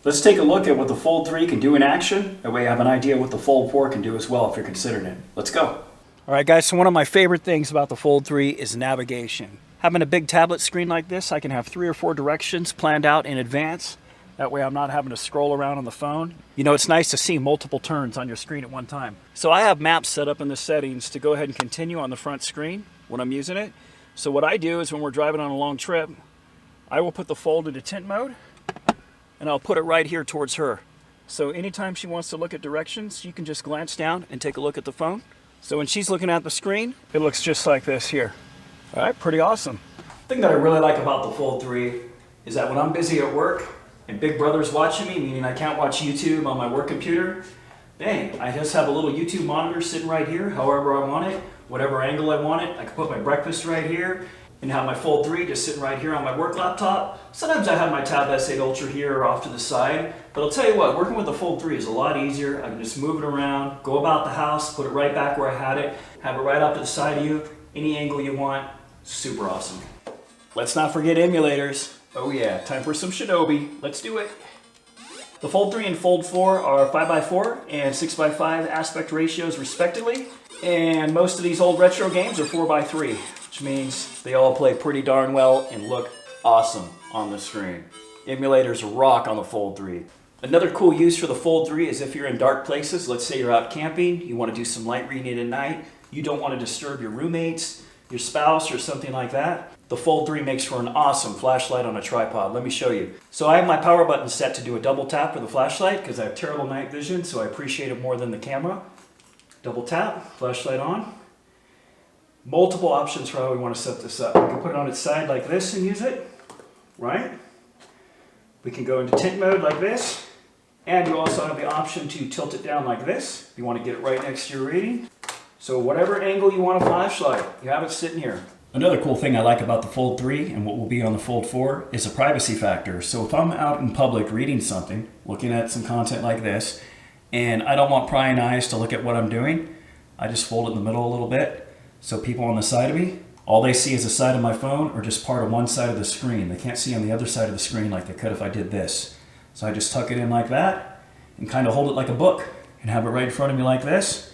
Let's take a look at what the Fold 3 can do in action. That way you have an idea what the Fold 4 can do as well if you're considering it. Let's go. All right guys, so one of my favorite things about the Fold 3 is navigation. Having a big tablet screen like this, I can have 3 or 4 directions planned out in advance. That way I'm not having to scroll around on the phone. You know, it's nice to see multiple turns on your screen at one time. So I have maps set up in the settings to go ahead and continue on the front screen when I'm using it. So what I do is when we're driving on a long trip, I will put the Fold into tint mode and I'll put it right here towards her. So anytime she wants to look at directions, you can just glance down and take a look at the phone. So when she's looking at the screen, it looks just like this here. All right, pretty awesome. The thing that I really like about the Fold 3 is that when I'm busy at work and Big Brother's watching me, meaning I can't watch YouTube on my work computer, dang, I just have a little YouTube monitor sitting right here, however I want it, whatever angle I want it. I can put my breakfast right here and have my Fold 3 just sitting right here on my work laptop. Sometimes I have my Tab S8 Ultra here or off to the side, but I'll tell you what, working with the Fold 3 is a lot easier. I can just move it around, go about the house, put it right back where I had it, have it right up to the side of you, any angle you want. Super awesome. Let's not forget emulators. Oh yeah, time for some Shinobi. Let's do it. The Fold 3 and Fold 4 are 5x4 and 6x5 aspect ratios respectively. And most of these old retro games are 4x3, which means they all play pretty darn well and look awesome on the screen. Emulators rock on the Fold 3. Another cool use for the Fold 3 is if you're in dark places, let's say you're out camping, you want to do some light reading at night, you don't want to disturb your roommates, your spouse, or something like that. The Fold 3 makes for an awesome flashlight on a tripod. Let me show you. So I have my power button set to do a double tap for the flashlight because I have terrible night vision, so I appreciate it more than the camera. Double tap, flashlight on. Multiple options for how we want to set this up. We can put it on its side like this and use it, right? We can go into tint mode like this, and you also have the option to tilt it down like this if you want to get it right next to your reading. So whatever angle you want a flashlight, you have it sitting here. Another cool thing I like about the Fold 3 and what will be on the Fold 4 is a privacy factor. So if I'm out in public reading something, looking at some content like this, and I don't want prying eyes to look at what I'm doing, I just fold it in the middle a little bit. So people on the side of me, all they see is the side of my phone or just part of one side of the screen. They can't see on the other side of the screen like they could if I did this. So I just tuck it in like that and kind of hold it like a book and have it right in front of me like this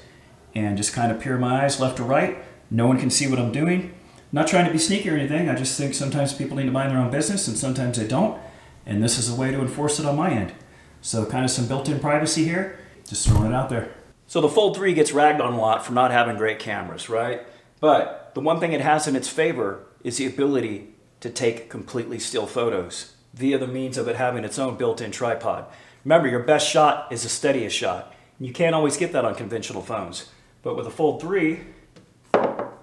and just kind of peer my eyes left to right. No one can see what I'm doing. I'm not trying to be sneaky or anything. I just think sometimes people need to mind their own business and sometimes they don't. And this is a way to enforce it on my end. So kind of some built-in privacy here. Just throwing it out there. So the Fold 3 gets ragged on a lot for not having great cameras, right? But the one thing it has in its favor is the ability to take completely still photos via the means of it having its own built-in tripod. Remember, your best shot is the steadiest shot. You can't always get that on conventional phones. But with the Fold 3,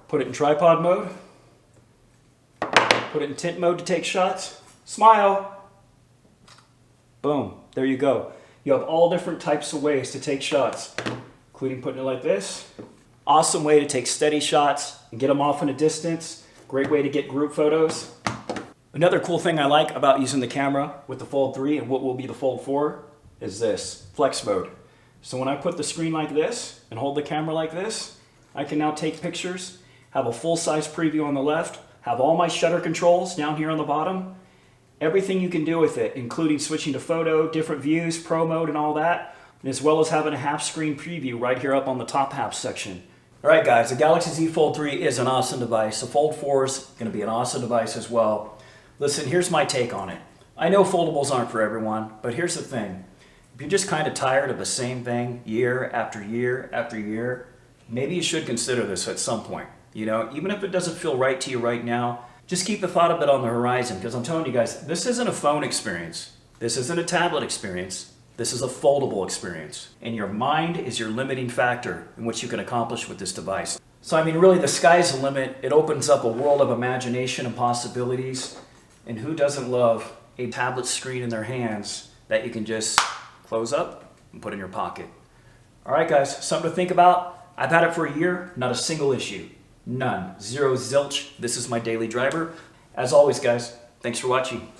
put it in tripod mode, put it in tint mode to take shots, smile, boom, there you go. You have all different types of ways to take shots, including putting it like this. Awesome way to take steady shots and get them off in a distance. Great way to get group photos. Another cool thing I like about using the camera with the Fold 3 and what will be the Fold 4 is this, flex mode. So when I put the screen like this and hold the camera like this, I can now take pictures, have a full-size preview on the left, have all my shutter controls down here on the bottom. Everything you can do with it, including switching to photo, different views, pro mode and all that, and as well as having a half-screen preview right here up on the top half section. All right guys, the Galaxy Z Fold 3 is an awesome device. The Fold 4 is going to be an awesome device as well. Listen, here's my take on it. I know foldables aren't for everyone, but here's the thing. If you're just kind of tired of the same thing year after year after year, maybe you should consider this at some point. You know, even if it doesn't feel right to you right now, just keep the thought of it on the horizon, because I'm telling you guys, this isn't a phone experience. This isn't a tablet experience. This is a foldable experience. And your mind is your limiting factor in what you can accomplish with this device. So I mean, really, the sky's the limit. It opens up a world of imagination and possibilities. And who doesn't love a tablet screen in their hands that you can just close up and put in your pocket? All right, guys, something to think about. I've had it for a year, not a single issue. None. Zero zilch. This is my daily driver. As always, guys, thanks for watching.